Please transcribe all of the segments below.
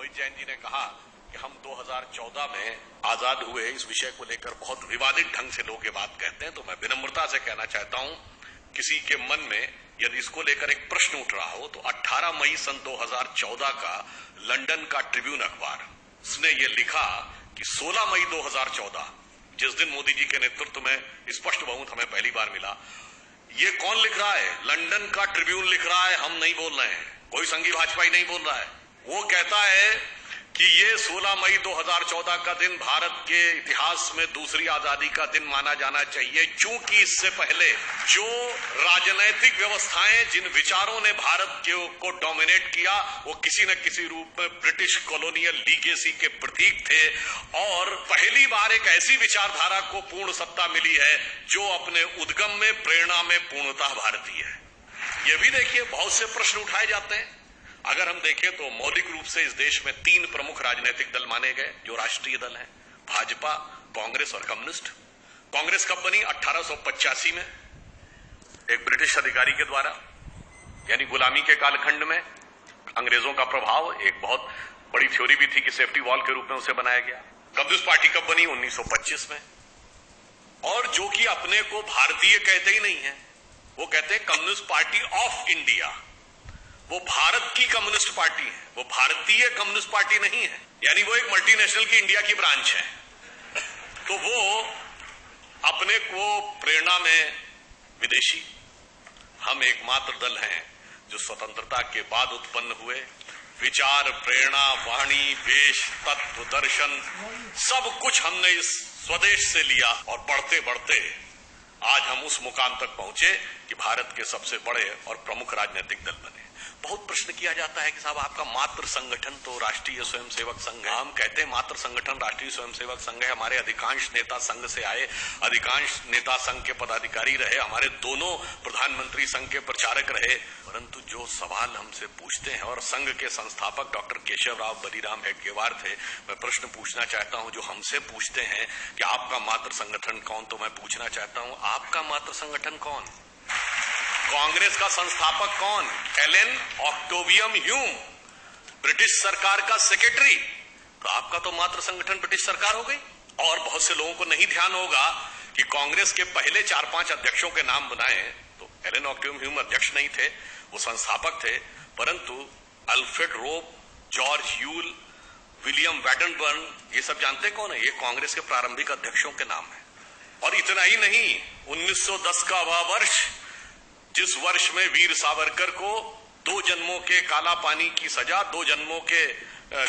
अमित जैन जी ने कहा कि हम 2014 में आजाद हुए, इस विषय को लेकर बहुत विवादित ढंग से लोग ये बात कहते हैं, तो मैं विनम्रता से कहना चाहता हूं, किसी के मन में यदि इसको लेकर एक प्रश्न उठ रहा हो तो 18 मई सन 2014 का लंदन का ट्रिब्यून अखबार, उसने ये लिखा कि 16 मई 2014, जिस दिन मोदी जी के नेतृत्व में स्पष्ट बहुमत हमें पहली बार मिला, ये कौन लिख रहा है? लंदन का ट्रिब्यून लिख रहा है, हम नहीं बोल रहे हैं, कोई संघी भाजपाई नहीं बोल रहा है। वो कहता है कि ये 16 मई 2014 का दिन भारत के इतिहास में दूसरी आजादी का दिन माना जाना चाहिए, क्योंकि इससे पहले जो राजनैतिक व्यवस्थाएं, जिन विचारों ने भारत को डोमिनेट किया, वो किसी न किसी रूप में ब्रिटिश कॉलोनियल लीगेसी के प्रतीक थे। और पहली बार एक ऐसी विचारधारा को पूर्ण सत्ता मिली है जो अपने उद्गम में, प्रेरणा में पूर्णतः भारतीय है। ये भी देखिए, बहुत से प्रश्न उठाए जाते हैं। अगर हम देखें तो मौलिक रूप से इस देश में 3 प्रमुख राजनीतिक दल माने गए जो राष्ट्रीय दल हैं, भाजपा, कांग्रेस और कम्युनिस्ट। कांग्रेस कब बनी? 1885 में एक ब्रिटिश अधिकारी के द्वारा, यानी गुलामी के कालखंड में अंग्रेजों का प्रभाव, एक बहुत बड़ी थ्योरी भी थी कि सेफ्टी वॉल के रूप में उसे बनाया गया। कम्युनिस्ट पार्टी कब बनी? 1925 में। और जो कि अपने को भारतीय कहते ही नहीं है, वो कहते हैं कम्युनिस्ट पार्टी ऑफ इंडिया। वो भारत की कम्युनिस्ट पार्टी है, वो भारतीय कम्युनिस्ट पार्टी नहीं है, यानी वो एक मल्टीनेशनल की इंडिया की ब्रांच है। तो वो अपने को प्रेरणा में विदेशी, हम एकमात्र दल हैं जो स्वतंत्रता के बाद उत्पन्न हुए, विचार, प्रेरणा, वाणी, वेश, तत्व, दर्शन, सब कुछ हमने इस स्वदेश से लिया और बढ़ते बढ़ते आज हम उस मुकाम तक पहुंचे कि भारत के सबसे बड़े और प्रमुख राजनीतिक दल बने। बहुत प्रश्न किया जाता है कि साहब आपका मात्र संगठन तो राष्ट्रीय स्वयंसेवक संघ है। हम कहते हैं मात्र संगठन राष्ट्रीय स्वयंसेवक संघ है, हमारे अधिकांश नेता संघ से आए, अधिकांश नेता संघ के पदाधिकारी रहे, हमारे दोनों प्रधानमंत्री संघ के प्रचारक रहे। परंतु जो सवाल हमसे पूछते हैं, और संघ के संस्थापक डॉक्टर केशवराव बलिराम हेडगेवार थे, मैं प्रश्न पूछना चाहता हूं, जो हमसे पूछते हैं कि आपका मात्र संगठन कौन, तो मैं पूछना चाहता हूं आपका मात्र संगठन कौन? कांग्रेस का संस्थापक कौन? एलन ऑक्टेवियम ह्यूम, ब्रिटिश सरकार का सेक्रेटरी। तो आपका तो मात्र संगठन ब्रिटिश सरकार हो गई। और बहुत से लोगों को नहीं ध्यान होगा कि कांग्रेस के पहले 4-5 अध्यक्षों के नाम बनाए तो एलन ऑक्टेवियम ह्यूम अध्यक्ष नहीं थे, वो संस्थापक थे। परंतु अल्फ्रेड रोप, जॉर्ज ह्यूल, विलियम वैडनबर्न, ये सब जानते कौन है? ये कांग्रेस के प्रारंभिक अध्यक्षों के नाम है। और इतना ही नहीं, 1910 का वह वर्ष जिस वर्ष में वीर सावरकर को 2 जन्मों के काला पानी की सजा, 2 जन्मों के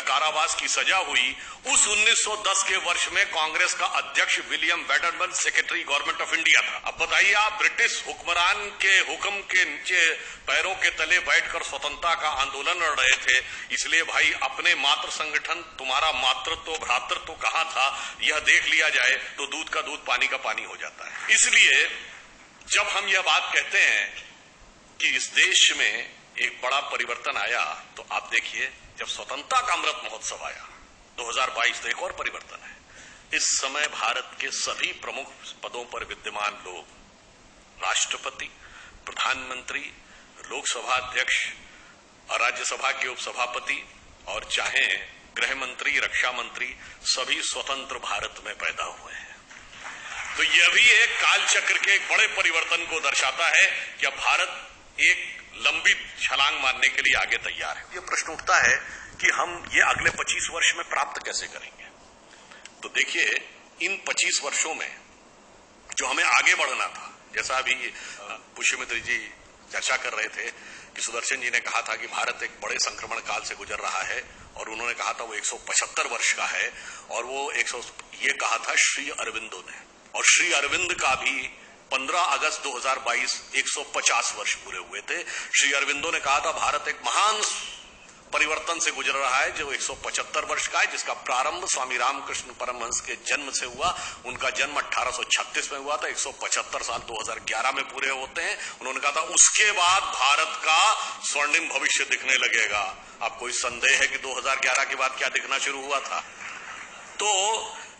कारावास की सजा हुई, उस 1910 के वर्ष में कांग्रेस का अध्यक्ष William Wedderburn secretary government of India था। अब बताइए, आप ब्रिटिश हुक्मरान के हुक्म के नीचे पैरों के तले बैठकर स्वतंत्रता का आंदोलन लड़ रहे थे। इसलिए भाई, अपने मात्र संगठन, तुम्हारा मातृत्व, भ्रातृत्व कहां था, यह देख लिया जाए तो दूध का दूध, पानी का पानी हो जाता है। इसलिए जब हम यह बात कहते हैं कि इस देश में एक बड़ा परिवर्तन आया, तो आप देखिए, जब स्वतंत्रता का अमृत महोत्सव आया 2022, तो एक और परिवर्तन है। इस समय भारत के सभी प्रमुख पदों पर विद्यमान लोग, राष्ट्रपति, प्रधानमंत्री, लोकसभा अध्यक्ष और राज्यसभा के उपसभापति, और चाहे गृह मंत्री, रक्षा मंत्री, सभी स्वतंत्र भारत में पैदा हुए हैं। तो यह भी एक काल चक्र के एक बड़े परिवर्तन को दर्शाता है कि अब भारत एक लंबी छलांग मारने के लिए आगे तैयार है। यह प्रश्न उठता है कि हम ये अगले 25 वर्ष में प्राप्त कैसे करेंगे? तो देखिए, इन 25 वर्षों में जो हमें आगे बढ़ना था, जैसा अभी पुष्यमित्र जी चर्चा कर रहे थे कि सुदर्शन जी ने कहा था कि भारत एक बड़े संक्रमण काल से गुजर रहा है, और उन्होंने कहा था वो 175 वर्ष का है, और वो ये कहा था श्री अरविंदो ने। और श्री अरविंद का भी 15 अगस्त 2022 150 वर्ष पूरे हुए थे। श्री अरविंदो ने कहा था भारत एक महान परिवर्तन से गुजर रहा है जो 175 वर्ष का है, जिसका प्रारंभ स्वामी रामकृष्ण परमहंस के जन्म से हुआ। उनका जन्म 1836 में हुआ था, 175 साल 2011 में पूरे होते हैं। उन्होंने कहा था उसके बाद भारत का स्वर्णिम भविष्य दिखने लगेगा। अब कोई संदेह है कि 2011 के बाद क्या दिखना शुरू हुआ था? तो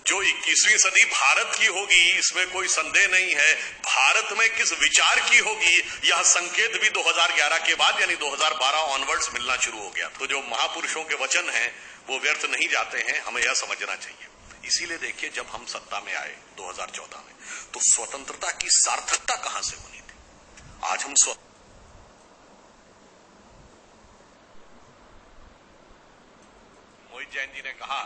जो 21वीं सदी भारत की होगी इसमें कोई संदेह नहीं है। भारत में किस विचार की होगी यह संकेत भी 2011 के बाद यानी 2012 ऑनवर्ड्स मिलना शुरू हो गया। तो जो महापुरुषों के वचन हैं वो व्यर्थ नहीं जाते हैं, हमें यह समझना चाहिए। इसीलिए देखिए जब हम सत्ता में आए 2014 में तो स्वतंत्रता की सार्थकता कहां से होनी थी। आज हम मोहित जैन जी ने कहा